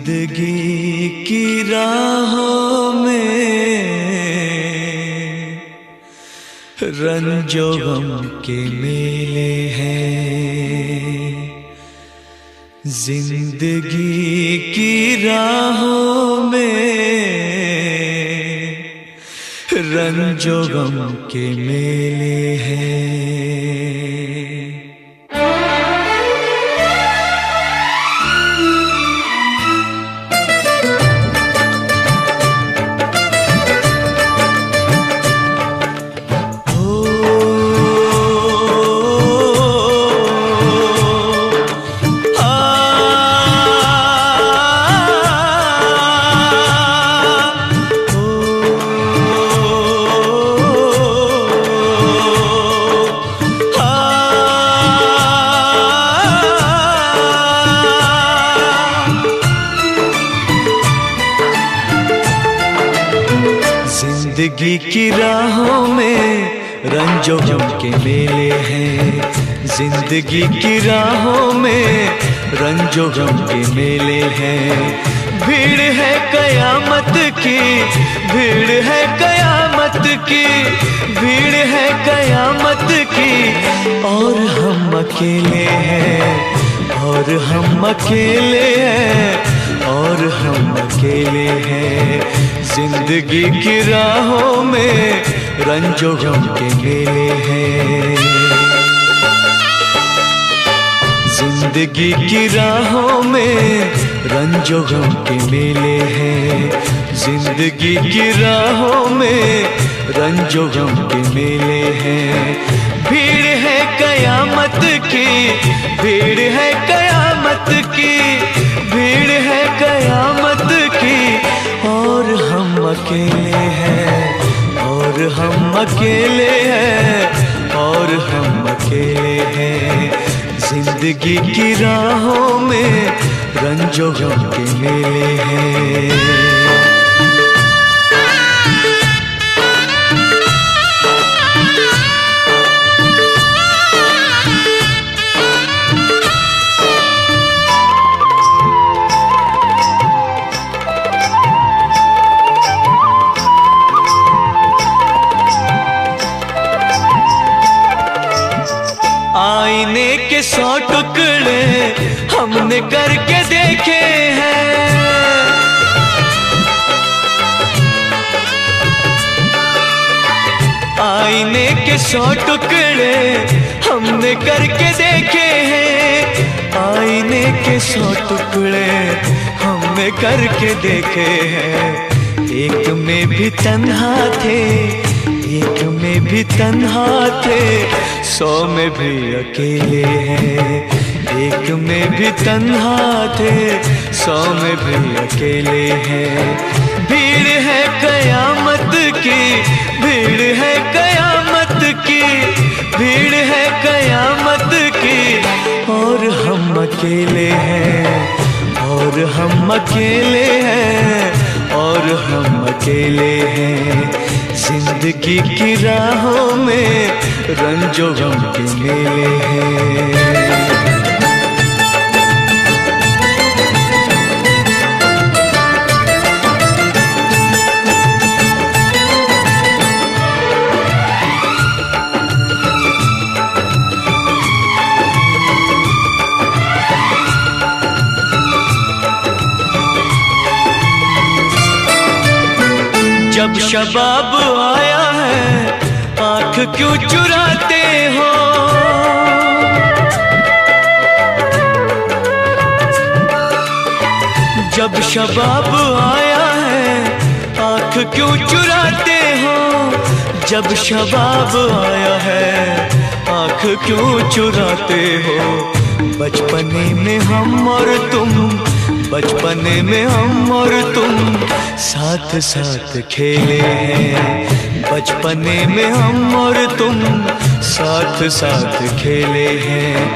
जिंदगी की राहों में रंजो गम के मेले हैं। जिंदगी की राहों में रंजो गम के मेले हैं। जिंदगी की राहों में रंजो गम के मेले हैं। जिंदगी की राहों में रंजो गम के मेले हैं। भीड़ है कयामत की, भीड़ है कयामत की, भीड़ है कयामत की। और हम अकेले हैं, और हम अकेले हैं, और हम अकेले हैं। जिंदगी की राहों में रंजो गम के मेले हैं। जिंदगी की राहों में रंजो गम के मेले हैं। जिंदगी की राहों में रंजो गम के मेले हैं। भीड़ है कयामत की, भीड़ है कयामत की, भीड़ है कयामत की। और हम अकेले हैं, और हम अकेले हैं, और हम अकेले हैं। जिंदगी की राहों में रंजो गम के मेले हैं। आईने के 100 टुकड़े हमने करके देखे हैं। आईने के 100 टुकड़े हमने करके देखे हैं। आईने के 100 टुकड़े हमने करके देखे हैं। एक में भी तन्हा थे, एक में भी तन्हा थे, 100 में भी अकेले हैं। एक में भी तन्हा थे, 100 में भी अकेले हैं। भीड़ है कयामत की, भीड़ है कयामत की, भीड़ है कयामत की। और हम अकेले हैं, और हम अकेले हैं, और हम अकेले हैं। जिंदगी की राहों में रंजो गम के मेले हैं। जब शबाब आया है आँख क्यों चुराते हो। जब शबाब आया है आँख क्यों चुराते हो। जब शबाब आया है आँख क्यों चुराते हो। बचपने में हम और तुम, बचपने में हम और तुम साथ साथ खेले हैं। बचपने में हम और तुम साथ साथ खेले हैं।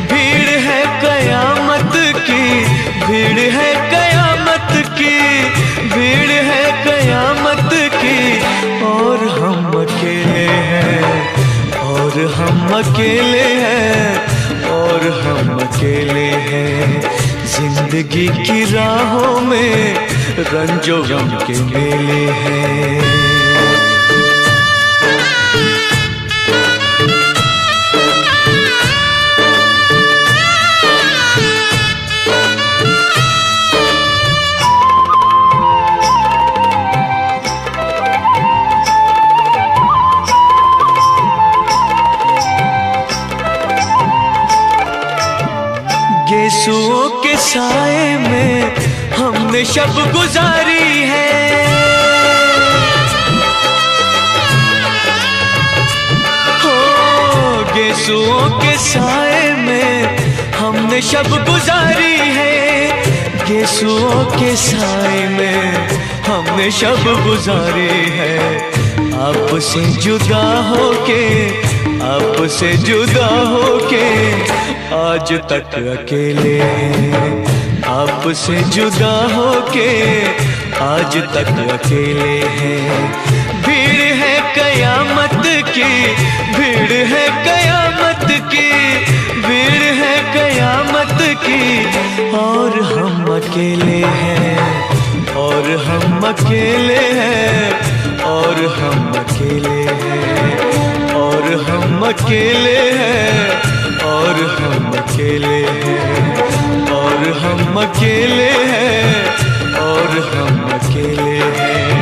भीड़ है कयामत की, भीड़ है कयामत की, भीड़ है कयामत की। और हम अकेले हैं, और हम अकेले हैं, और हम अकेले हैं। जिंदगी की राहों में रंजो गम के मेले हैं। गेसुओं के साए में हमने शब गुजारी है, हो गेसुओं के साए में हमने शब गुजारी है, गेसुओं के साए में हमने शब गुजारी है। आपसे जुदा होके, आपसे जुदा होके आज तक अकेले हैं, आपसे जुदा होके आज तक अकेले हैं। भीड़ है कयामत की, भीड़ है कयामत की, भीड़ है कयामत की, और हम अकेले हैं, और हम अकेले हैं, और हम अकेले हैं, और हम अकेले हैं, और हम अकेले हैं, और हम अकेले हैं, और हम अकेले हैं।